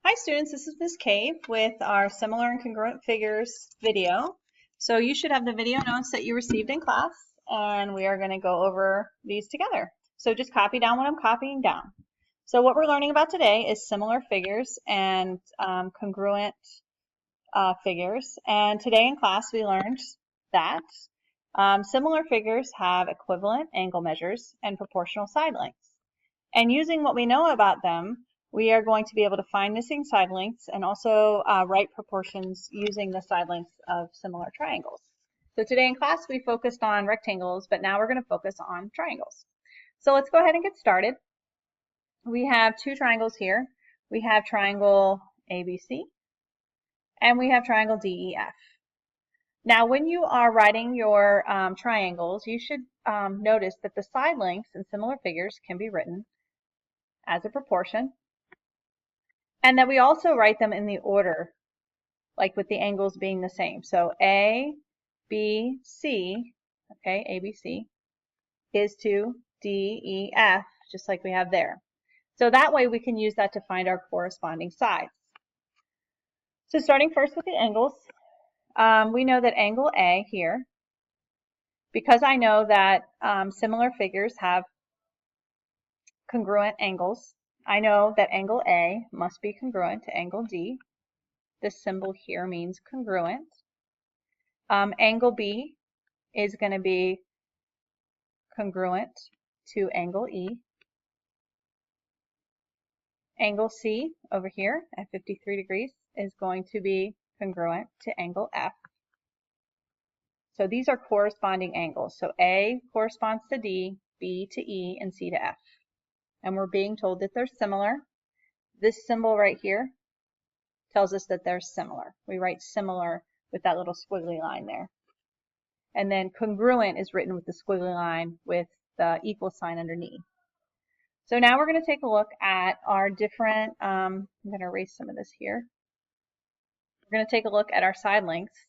Hi students, this is Ms. Cave with our Similar and Congruent Figures video. So you should have the video notes that you received in class, and we are going to go over these together. So just copy down what I'm copying down. So what we're learning about today is similar figures and congruent figures. And today in class we learned that similar figures have equivalent angle measures and proportional side lengths. And using what we know about them, we are going to be able to find missing side lengths and also write proportions using the side lengths of similar triangles. So today in class we focused on rectangles, but now we're going to focus on triangles. So let's go ahead and get started. We have two triangles here. We have triangle ABC and we have triangle DEF. Now when you are writing your triangles, you should notice that the side lengths in similar figures can be written as a proportion, and that we also write them in the order, like with the angles being the same. So A, B, C, okay, ABC, is to D, E, F, just like we have there. So that way we can use that to find our corresponding sides. So starting first with the angles, we know that angle A here, because I know that similar figures have congruent angles, I know that angle A must be congruent to angle D. This symbol here means congruent. Angle B is going to be congruent to angle E. Angle C over here at 53 degrees is going to be congruent to angle F. So these are corresponding angles. So A corresponds to D, B to E, and C to F. And we're being told that they're similar. This symbol right here tells us that they're similar. We write similar with that little squiggly line there. And then congruent is written with the squiggly line with the equal sign underneath. So now we're going to take a look at our different, I'm going to erase some of this here. We're going to take a look at our side lengths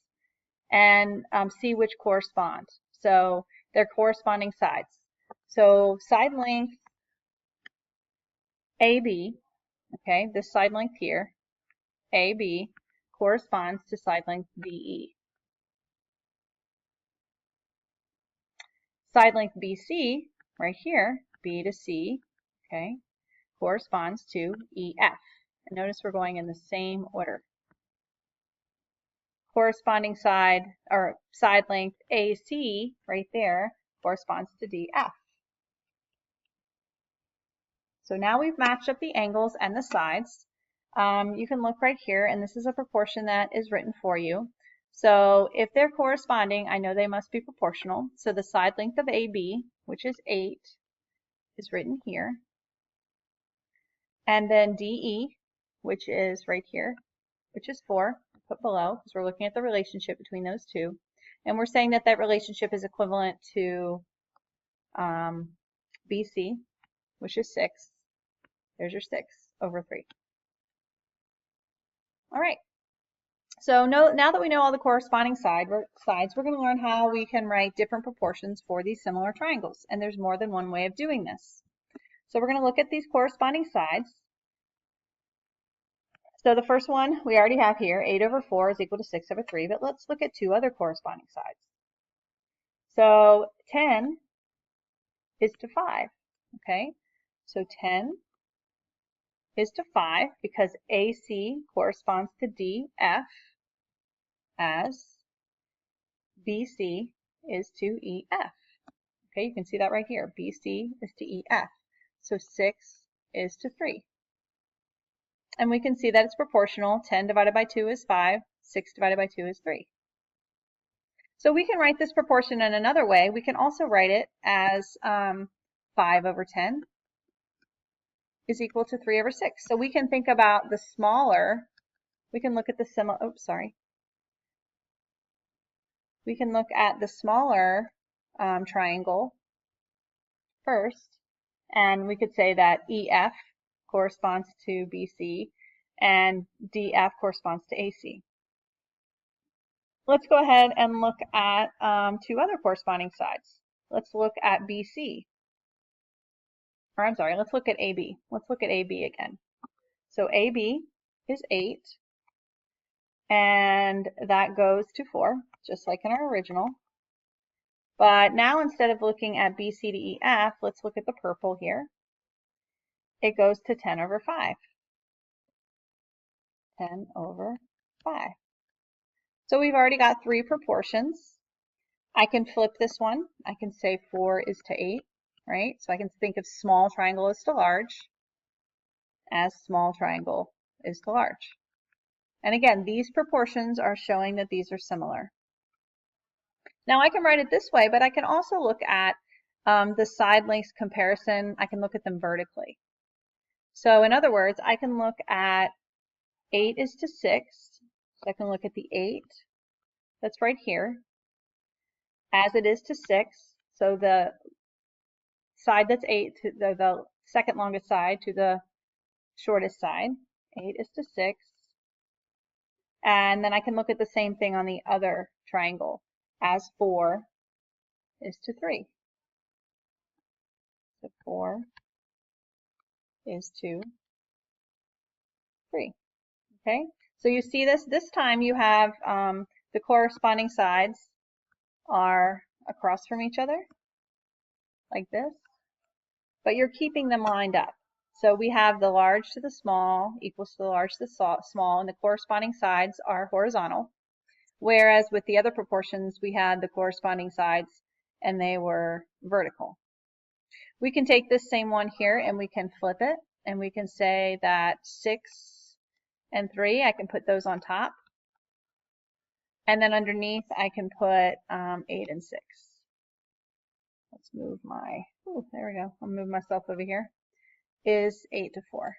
and see which correspond. So they're corresponding sides. So side length AB, okay, this side length here, AB, corresponds to side length BE. Side length BC, right here, B to C, okay, corresponds to EF. And notice we're going in the same order. Corresponding side, or side length AC, right there, corresponds to DF. So now we've matched up the angles and the sides. You can look right here, and this is a proportion that is written for you. So if they're corresponding, I know they must be proportional. So the side length of AB, which is 8, is written here. And then DE, which is right here, which is 4, put below, because we're looking at the relationship between those two. And we're saying that that relationship is equivalent to BC, which is 6. There's your 6 over 3. All right. So now that we know all the corresponding sides, we're going to learn how we can write different proportions for these similar triangles. And there's more than one way of doing this. So we're going to look at these corresponding sides. So the first one we already have here, 8 over 4 is equal to 6 over 3. But let's look at two other corresponding sides. So 10 is to 5. Okay, so 10 is to 5 because AC corresponds to DF as BC is to EF. Okay, you can see that right here. BC is to EF. So 6 is to 3. And we can see that it's proportional. 10 divided by 2 is 5. 6 divided by 2 is 3. So we can write this proportion in another way. We can also write it as 5 over 10 is equal to 3 over 6. So we can think about the smaller, we can look at the similar, oops, sorry. We can look at the smaller triangle first, and we could say that EF corresponds to BC and DF corresponds to AC. Let's go ahead and look at two other corresponding sides. Let's look at BC. Or I'm sorry, let's look at AB. Let's look at AB again. So AB is 8, and that goes to 4, just like in our original. But now instead of looking at B, C, D, E, F, let's look at the purple here. It goes to 10 over 5. 10 over 5. So we've already got 3 proportions. I can flip this one. I can say 4 is to 8, right? So I can think of small triangle is to large as small triangle is to large. And again, these proportions are showing that these are similar. Now I can write it this way, but I can also look at the side lengths comparison. I can look at them vertically. So in other words, I can look at 8 is to 6. So I can look at the 8 that's right here as it is to 6. So the side that's 8 to the second longest side to the shortest side. 8 is to 6. And then I can look at the same thing on the other triangle as 4 is to 3. So 4 is to 3. Okay, so you see this time you have the corresponding sides are across from each other like this, but you're keeping them lined up. So we have the large to the small equals to the large to the small, and the corresponding sides are horizontal. Whereas with the other proportions, we had the corresponding sides and they were vertical. We can take this same one here and we can flip it, and we can say that 6 and 3, I can put those on top. And then underneath, I can put 8 and 6. Let's move my, there we go. I'll move myself over here. Is 8 to 4.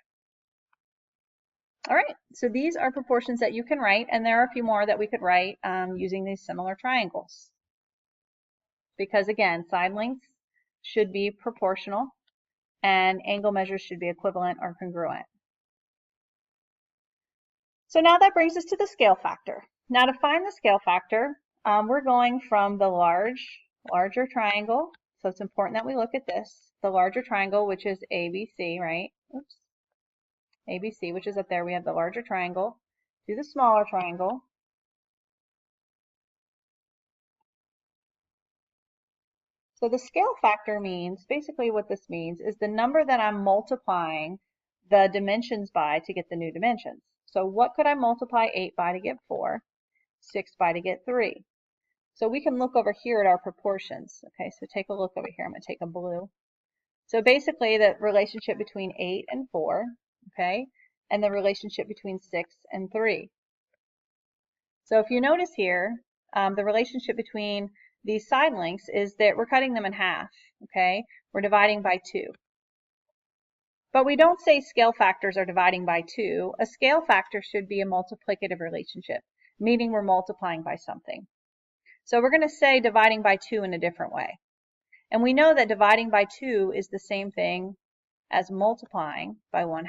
All right, so these are proportions that you can write, and there are a few more that we could write using these similar triangles. Because again, side lengths should be proportional, and angle measures should be equivalent or congruent. So now that brings us to the scale factor. Now to find the scale factor, we're going from the larger triangle. So it's important that we look at this. The larger triangle, which is ABC, right? Oops. ABC, which is up there. We have the larger triangle to the smaller triangle. So the scale factor means, basically what this means is the number that I'm multiplying the dimensions by to get the new dimensions. So what could I multiply 8 by to get 4, 6 by to get 3? So we can look over here at our proportions. Okay, so take a look over here. I'm going to take a blue. So basically the relationship between 8 and 4, okay, and the relationship between 6 and 3. So if you notice here, the relationship between these side lengths is that we're cutting them in half, okay? We're dividing by 2. But we don't say scale factors are dividing by 2. A scale factor should be a multiplicative relationship, meaning we're multiplying by something. So we're going to say dividing by 2 in a different way. And we know that dividing by 2 is the same thing as multiplying by 1/2.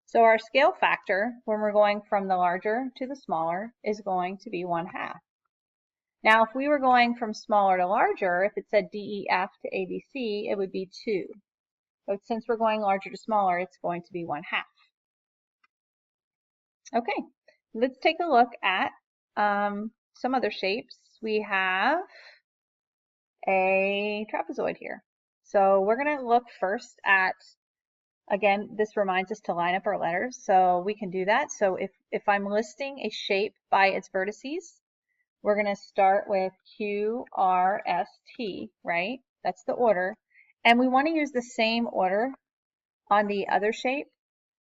So our scale factor, when we're going from the larger to the smaller, is going to be 1/2. Now, if we were going from smaller to larger, if it said DEF to ABC, it would be 2. But since we're going larger to smaller, it's going to be 1/2. Okay, let's take a look at some other shapes. We have a trapezoid here. So we're going to look first at, again, this reminds us to line up our letters, so we can do that. So if I'm listing a shape by its vertices, we're going to start with Q, R, S, T, right? That's the order. And we want to use the same order on the other shape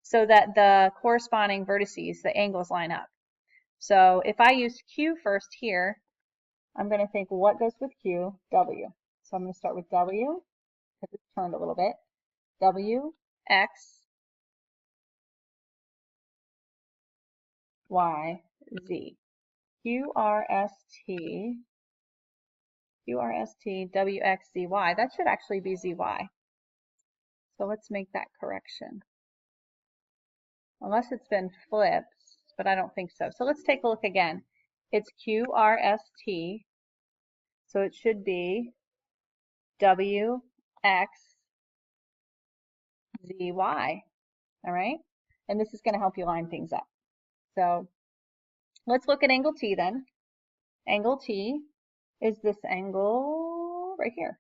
so that the corresponding vertices, the angles, line up. So if I use Q first here, I'm going to think what goes with Q? W. So I'm going to start with W, because it's turned a little bit. W, X, Y, Z. Q, R, S, T, Q, R, S, T, W, X, Z, Y. That should actually be Z, Y. So let's make that correction. Unless it's been flipped, but I don't think so. So let's take a look again. It's Q, R, S, T. So it should be W, X, Z, Y. All right? and this is going to help you line things up. So let's look at angle T then. Angle T is this angle right here.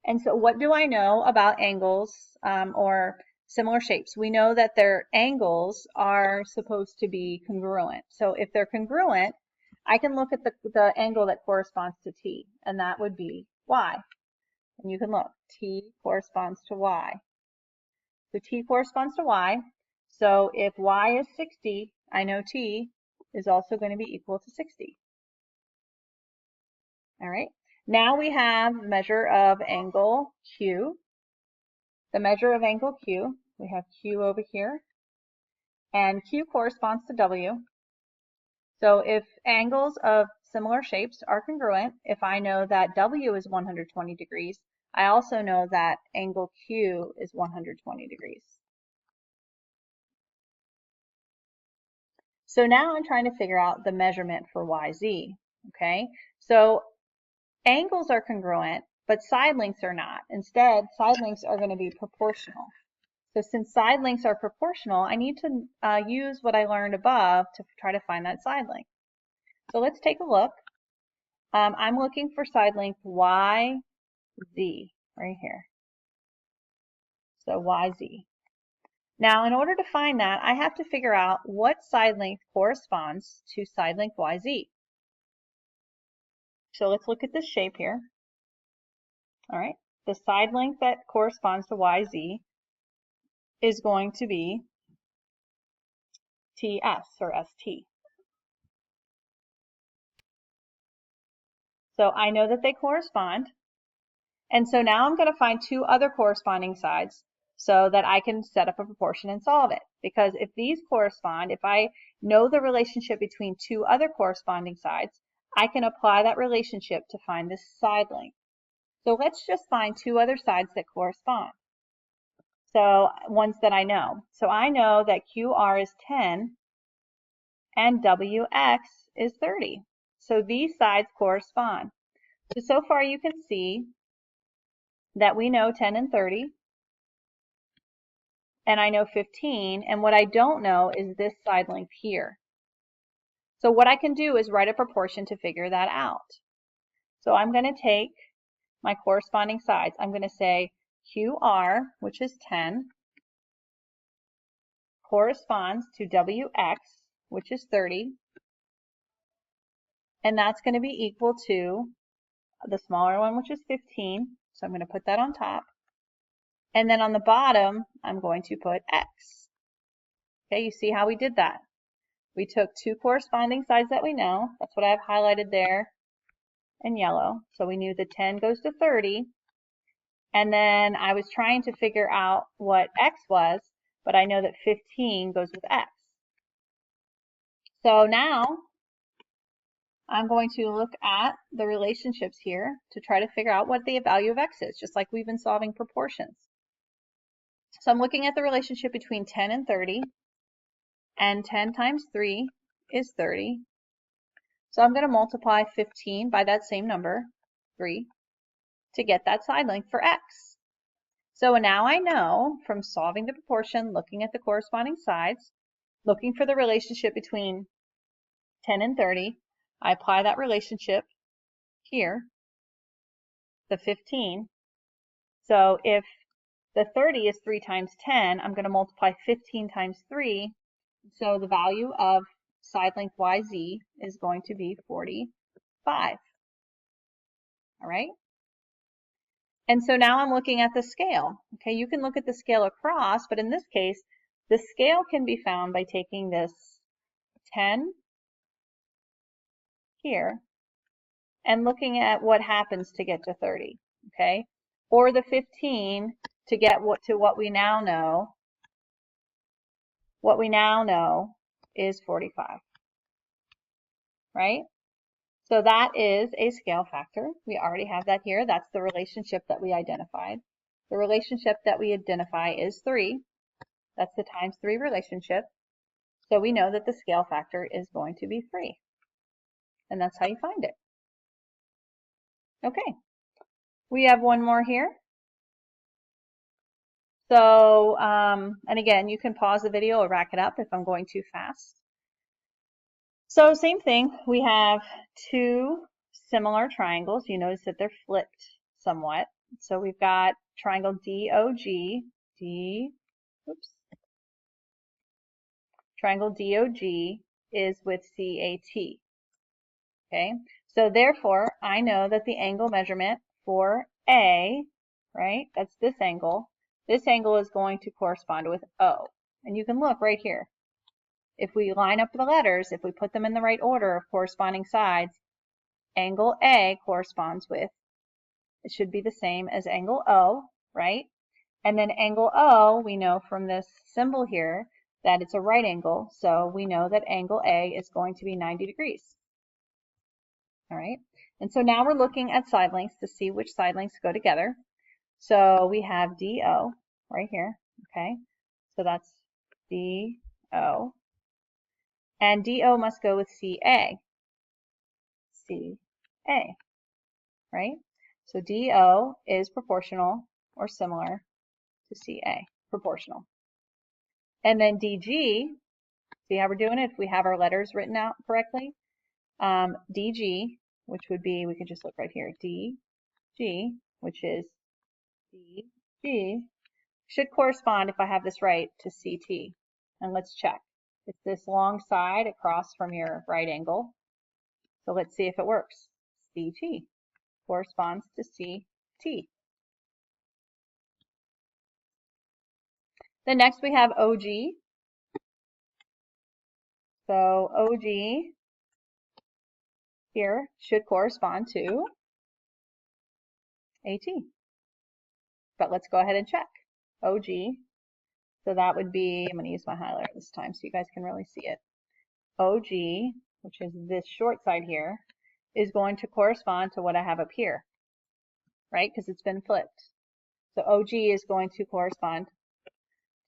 And so what do I know about angles or similar shapes? We know that their angles are supposed to be congruent. So if they're congruent, I can look at the angle that corresponds to T, and that would be Y. And you can look, T corresponds to Y. So T corresponds to Y. So if Y is 60, I know T is also going to be equal to 60. All right. Now we have measure of angle Q. The measure of angle Q, we have Q over here, and Q corresponds to W. So if angles of similar shapes are congruent, if I know that W is 120 degrees, I also know that angle Q is 120 degrees. So now I'm trying to figure out the measurement for YZ, okay? So angles are congruent, but side lengths are not. Instead, side lengths are going to be proportional. So since side lengths are proportional, I need to use what I learned above to try to find that side length. So let's take a look. I'm looking for side length YZ right here. So YZ. Now, in order to find that, I have to figure out what side length corresponds to side length YZ. So let's look at this shape here. All right, the side length that corresponds to YZ is going to be TS or ST. So I know that they correspond. And so now I'm going to find two other corresponding sides so that I can set up a proportion and solve it. Because if these correspond, if I know the relationship between two other corresponding sides, I can apply that relationship to find this side length. So let's just find two other sides that correspond. So ones that I know. So I know that QR is 10 and WX is 30. So these sides correspond. So far you can see that we know 10 and 30, and I know 15, and what I don't know is this side length here. So what I can do is write a proportion to figure that out. So I'm going to take my corresponding sides. I'm going to say QR, which is 10, corresponds to WX, which is 30, and that's going to be equal to the smaller one, which is 15. So I'm going to put that on top. And then on the bottom, I'm going to put X. Okay, you see how we did that? We took two corresponding sides that we know. That's what I have highlighted there in yellow. So we knew the 10 goes to 30. And then I was trying to figure out what X was, but I know that 15 goes with X. So now I'm going to look at the relationships here to try to figure out what the value of X is, just like we've been solving proportions. So I'm looking at the relationship between 10 and 30, and 10 times 3 is 30. So I'm going to multiply 15 by that same number, 3, to get that side length for X. So now I know from solving the proportion, looking at the corresponding sides, looking for the relationship between 10 and 30, I apply that relationship here, the 15. So if the 30 is 3 times 10, I'm going to multiply 15 times 3. So the value of side length YZ is going to be 45. All right. And so now I'm looking at the scale. Okay, you can look at the scale across, but in this case, the scale can be found by taking this 10 here and looking at what happens to get to 30. Okay, or the 15 to get what we now know. What we now know is 45. Right? So that is a scale factor. We already have that here. That's the relationship that we identified. The relationship that we identify is 3. That's the times 3 relationship. So we know that the scale factor is going to be 3. And that's how you find it. Okay. We have one more here. So, and again, you can pause the video or rack it up if I'm going too fast. So same thing, we have two similar triangles. You notice that they're flipped somewhat. So we've got triangle DOG, triangle DOG is with CAT. Okay, so therefore I know that the angle measurement for A, right, that's this angle is going to correspond with O. And you can look right here. If we line up the letters, if we put them in the right order of corresponding sides, angle A corresponds with, it should be the same as angle O, right? And then angle O, we know from this symbol here that it's a right angle, so we know that angle A is going to be 90 degrees. All right, and so now we're looking at side lengths to see which side lengths go together. So we have DO right here, okay? So that's DO. And DO must go with CA. CA, right? So DO is proportional or similar to CA, proportional. And then DG, see how we're doing it? If we have our letters written out correctly, DG, which would be, we can just look right here, DG, which is DG, should correspond, if I have this right, to CT. And let's check. It's this long side across from your right angle. So let's see if it works. CT corresponds to CT. Then next we have OG. So OG here should correspond to AT. But let's go ahead and check. OG. So that would be, I'm going to use my highlighter this time so you guys can really see it. OG, which is this short side here, is going to correspond to what I have up here, right? Because it's been flipped. So OG is going to correspond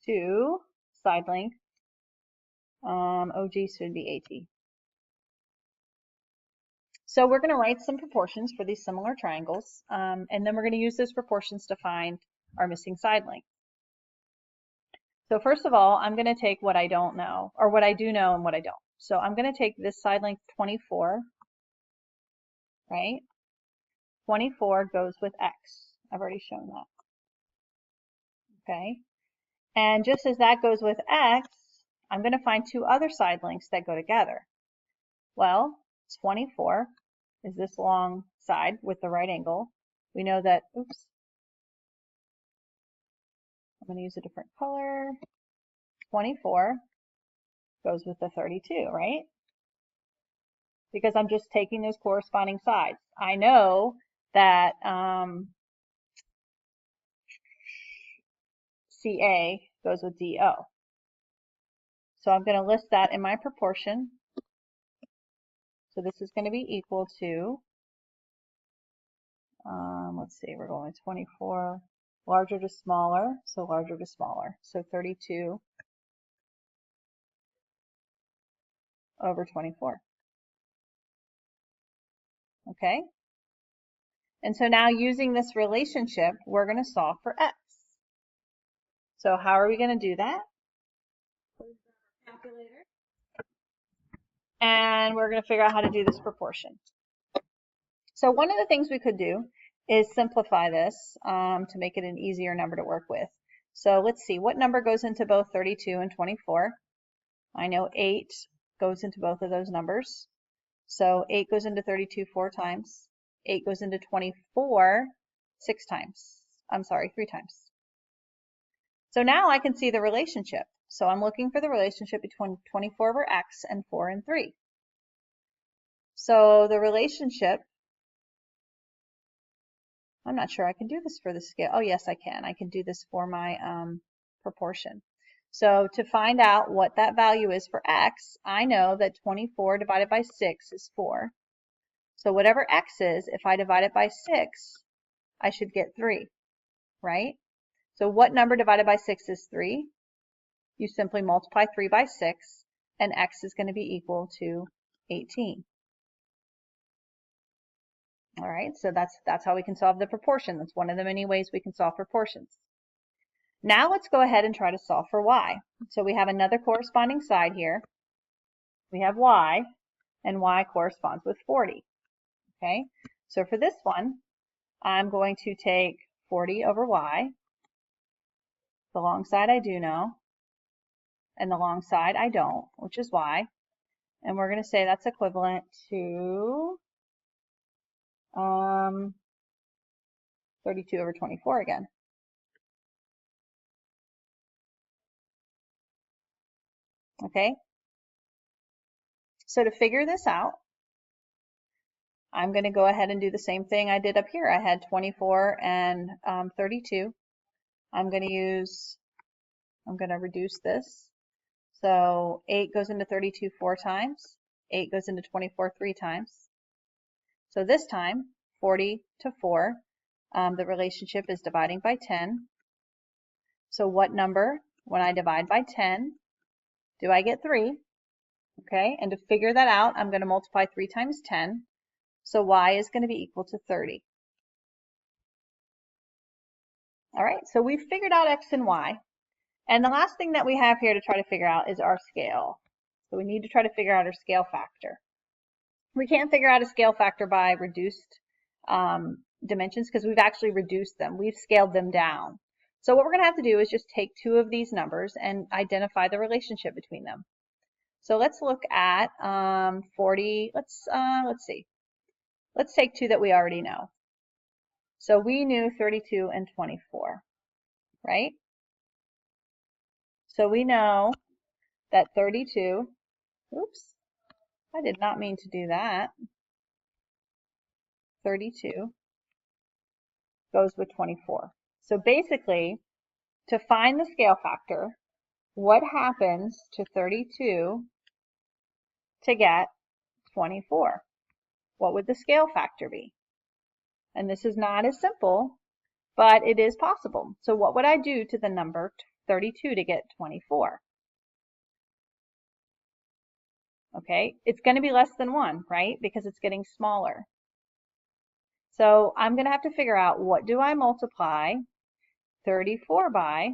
to side length. OG should be AT. So we're going to write some proportions for these similar triangles, and then we're going to use those proportions to find our missing side length. So first of all, I'm going to take what I don't know, or what I do know and what I don't. So I'm going to take this side length 24, right? 24 goes with X. I've already shown that. Okay. And just as that goes with X, I'm going to find two other side lengths that go together. Well, 24 is this long side with the right angle. We know that, oops, I'm going to use a different color. 24 goes with the 32, right? Because I'm just taking those corresponding sides. I know that CA goes with DO. So I'm going to list that in my proportion. So this is going to be equal to, let's see, we're going 24, larger to smaller, so larger to smaller. So 32 over 24. Okay? And so now using this relationship, we're going to solve for X. So how are we going to do that? Calculator. And we're going to figure out how to do this proportion. So one of the things we could do is simplify this to make it an easier number to work with. So let's see, what number goes into both 32 and 24? I know 8 goes into both of those numbers. So 8 goes into 32 4 times. 8 goes into 24 6 times. I'm sorry, 3 times. So now I can see the relationship. So I'm looking for the relationship between 24 over X and 4 and 3. So the relationship, I'm not sure I can do this for the scale. Oh, yes, I can. I can do this for my proportion. So to find out what that value is for X, I know that 24 divided by 6 is 4. So whatever X is, if I divide it by 6, I should get 3, right? So what number divided by 6 is 3? You simply multiply 3 by 6, and X is going to be equal to 18. All right, so that's how we can solve the proportion. That's one of the many ways we can solve proportions. Now let's go ahead and try to solve for y. So we have another corresponding side here. We have y, and y corresponds with 40. Okay, so for this one, I'm going to take 40 over y. The long side I do know, and the long side I don't, which is y. And we're going to say that's equivalent to 32 over 24 again. Okay, so to figure this out, I'm going to go ahead and do the same thing I did up here. I had 24 and 32. I'm going to reduce this. So 8 goes into 32 4 times. 8 goes into 24 3 times. So this time, 40 to 4, the relationship is dividing by 10. So what number, when I divide by 10, do I get 3? Okay, and to figure that out, I'm going to multiply 3 times 10. So y is going to be equal to 30. All right, so we've figured out x and y. And the last thing that we have here to try to figure out is our scale. So we need to try to figure out our scale factor. We can't figure out a scale factor by reduced dimensions because we've actually reduced them. We've scaled them down. So what we're going to have to do is just take two of these numbers and identify the relationship between them. So let's look at 40. Let's see. Let's take two that we already know. So we knew 32 and 24, right? So we know that 32, oops, I did not mean to do that. 32 goes with 24. So basically, to find the scale factor, what happens to 32 to get 24? What would the scale factor be? And this is not as simple, but it is possible. So what would I do to the number 32 to get 24? Okay, it's going to be less than 1, right? Because it's getting smaller. So I'm going to have to figure out, what do I multiply 34 by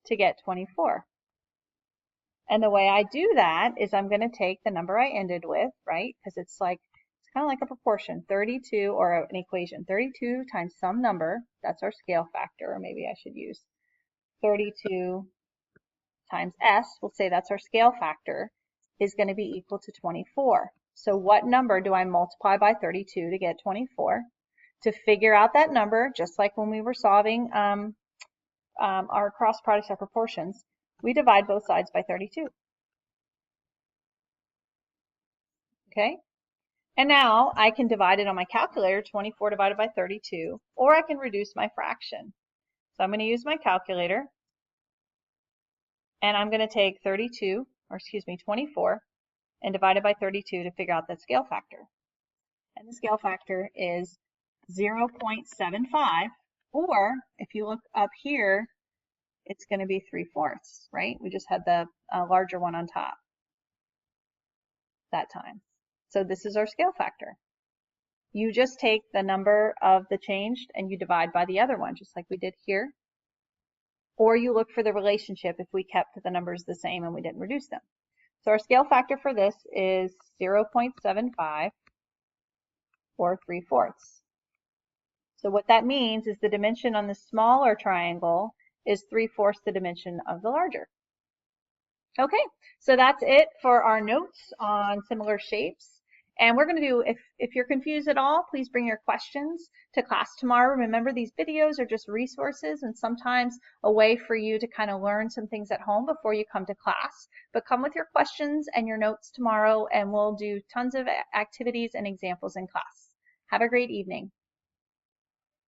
to get 24? And the way I do that is I'm going to take the number I ended with, right? Because it's kind of like a proportion. 32, or an equation. 32 times some number, that's our scale factor, or maybe I should use 32 times s, we'll say that's our scale factor, is going to be equal to 24. So what number do I multiply by 32 to get 24? To figure out that number, just like when we were solving our cross products or proportions, we divide both sides by 32. Okay? And now I can divide it on my calculator, 24 divided by 32, or I can reduce my fraction. So I'm going to use my calculator, and I'm going to take 24, and divide it by 32 to figure out that scale factor. And the scale factor is 0.75, or if you look up here, it's going to be 3/4, right? We just had the larger one on top that time. So this is our scale factor. You just take the number of the changed and you divide by the other one, just like we did here. Or you look for the relationship if we kept the numbers the same and we didn't reduce them. So our scale factor for this is 0.75, or 3/4. So what that means is the dimension on the smaller triangle is 3/4 the dimension of the larger. Okay, so that's it for our notes on similar shapes. And we're going to do, if you're confused at all, please bring your questions to class tomorrow. Remember, these videos are just resources and sometimes a way for you to kind of learn some things at home before you come to class. But come with your questions and your notes tomorrow, and we'll do tons of activities and examples in class. Have a great evening.